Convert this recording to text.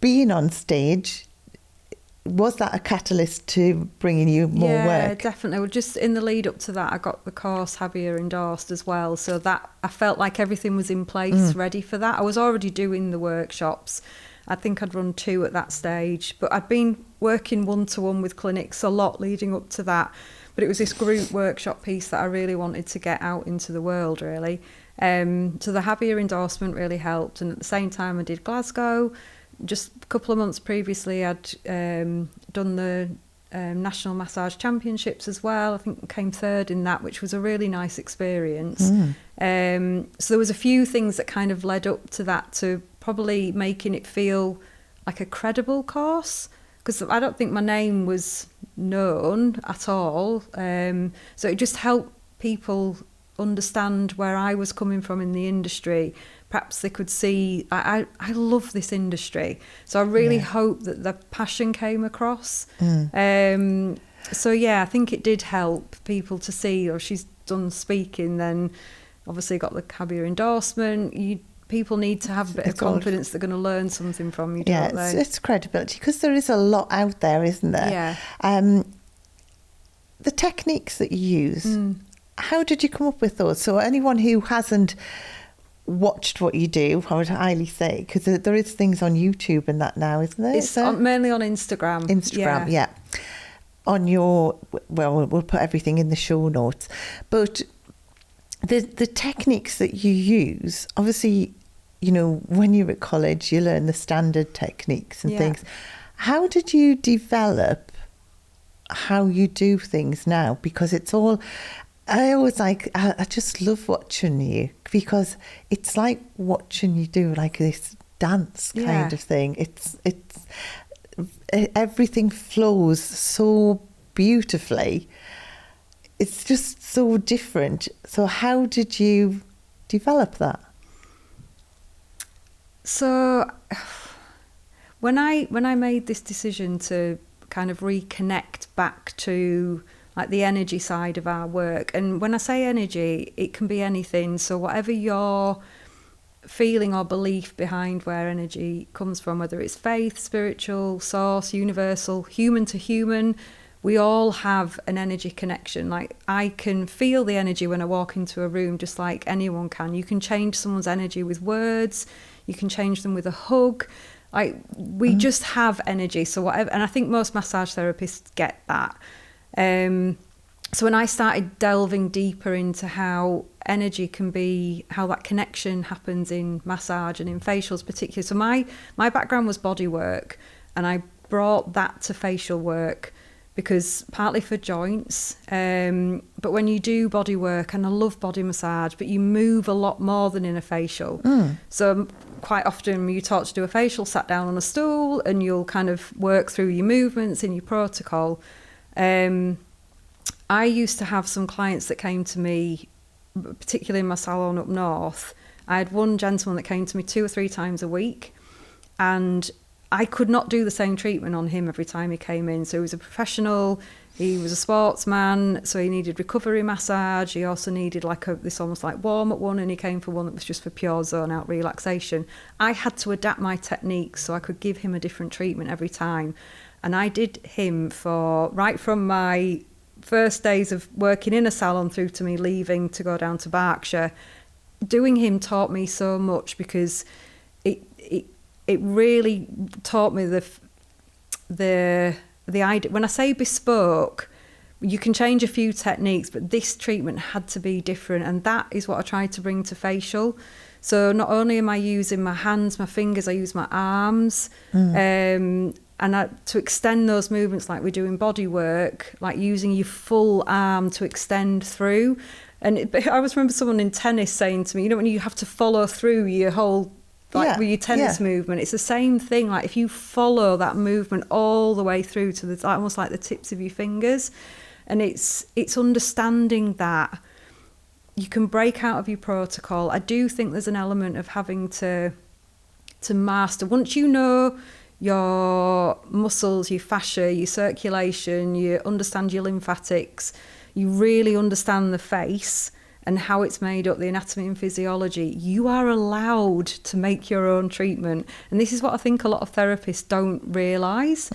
being on stage, was that a catalyst to bringing you more work? Yeah, definitely. Well, just in the lead up to that, I got the course Javier endorsed as well. So that I felt like everything was in place, ready for that. I was already doing the workshops. I think I'd run 2 at that stage, but I'd been working one-to-one with clinics a lot leading up to that. But it was this group workshop piece that I really wanted to get out into the world, really. So the Javier endorsement really helped. And at the same time, I did Glasgow. Just a couple of months previously, I'd done the National Massage Championships as well. I think I came 3rd in that, which was a really nice experience. So there was a few things that kind of led up to that, to probably making it feel like a credible course, because I don't think my name was known at all. So it just helped people understand where I was coming from in the industry. Perhaps they could see I love this industry, so I really hope that the passion came across. So yeah, I think it did help people to see, or she's done speaking, then obviously got the Javier endorsement. People need to have a bit of confidence they're going to learn something from you, don't they? It's credibility, because there is a lot out there, isn't there? Yeah. The techniques that you use, how did you come up with those? So anyone who hasn't watched what you do, I would highly say, because there is things on YouTube and that now, isn't there? It's mainly on Instagram. Yeah. On your, well, we'll put everything in the show notes. But the techniques that you use, obviously, you know, when you're at college, you learn the standard techniques and things. How did you develop how you do things now? Because it's all, I just love watching you, because it's like watching you do like this dance kind of thing. It's everything flows so beautifully. It's just so different. So how did you develop that? So when I made this decision to kind of reconnect back to like the energy side of our work, and when I say energy, it can be anything. So whatever your feeling or belief behind where energy comes from, whether it's faith, spiritual, source, universal, human to human, we all have an energy connection. Like, I can feel the energy when I walk into a room, just like anyone can. You can change someone's energy with words. You can change them with a hug. Like, we just have energy. So whatever, and I think most massage therapists get that. So when I started delving deeper into how energy can be, how that connection happens in massage and in facials particularly. So my background was body work, and I brought that to facial work, because partly for joints, but when you do body work, and I love body massage, but you move a lot more than in a facial. So quite often you taught to do a facial, sat down on a stool, and you'll kind of work through your movements in your protocol. I used to have some clients that came to me, particularly in my salon up north. I had one gentleman that came to me 2 or 3 times a week, and I could not do the same treatment on him every time he came in. So he was a professional, he was a sportsman, so he needed recovery massage. He also needed this almost like warm-up one, and he came for one that was just for pure zone-out relaxation. I had to adapt my techniques so I could give him a different treatment every time. And I did him right from my first days of working in a salon through to me leaving to go down to Berkshire. Doing him taught me so much, because it really taught me the idea. When I say bespoke, you can change a few techniques, but this treatment had to be different, and that is what I tried to bring to facial. So not only am I using my hands, my fingers, I use my arms, and to extend those movements like we do in body work, like using your full arm to extend through. And I always remember someone in tennis saying to me, you know, when you have to follow through your whole, with your tennis movement, it's the same thing. Like, if you follow that movement all the way through to almost like the tips of your fingers, and it's understanding that you can break out of your protocol. I do think there's an element of having to master. Once you know your muscles, your fascia, your circulation, you understand your lymphatics, you really understand the face, and how it's made up, the anatomy and physiology, you are allowed to make your own treatment. And this is what I think a lot of therapists don't realise.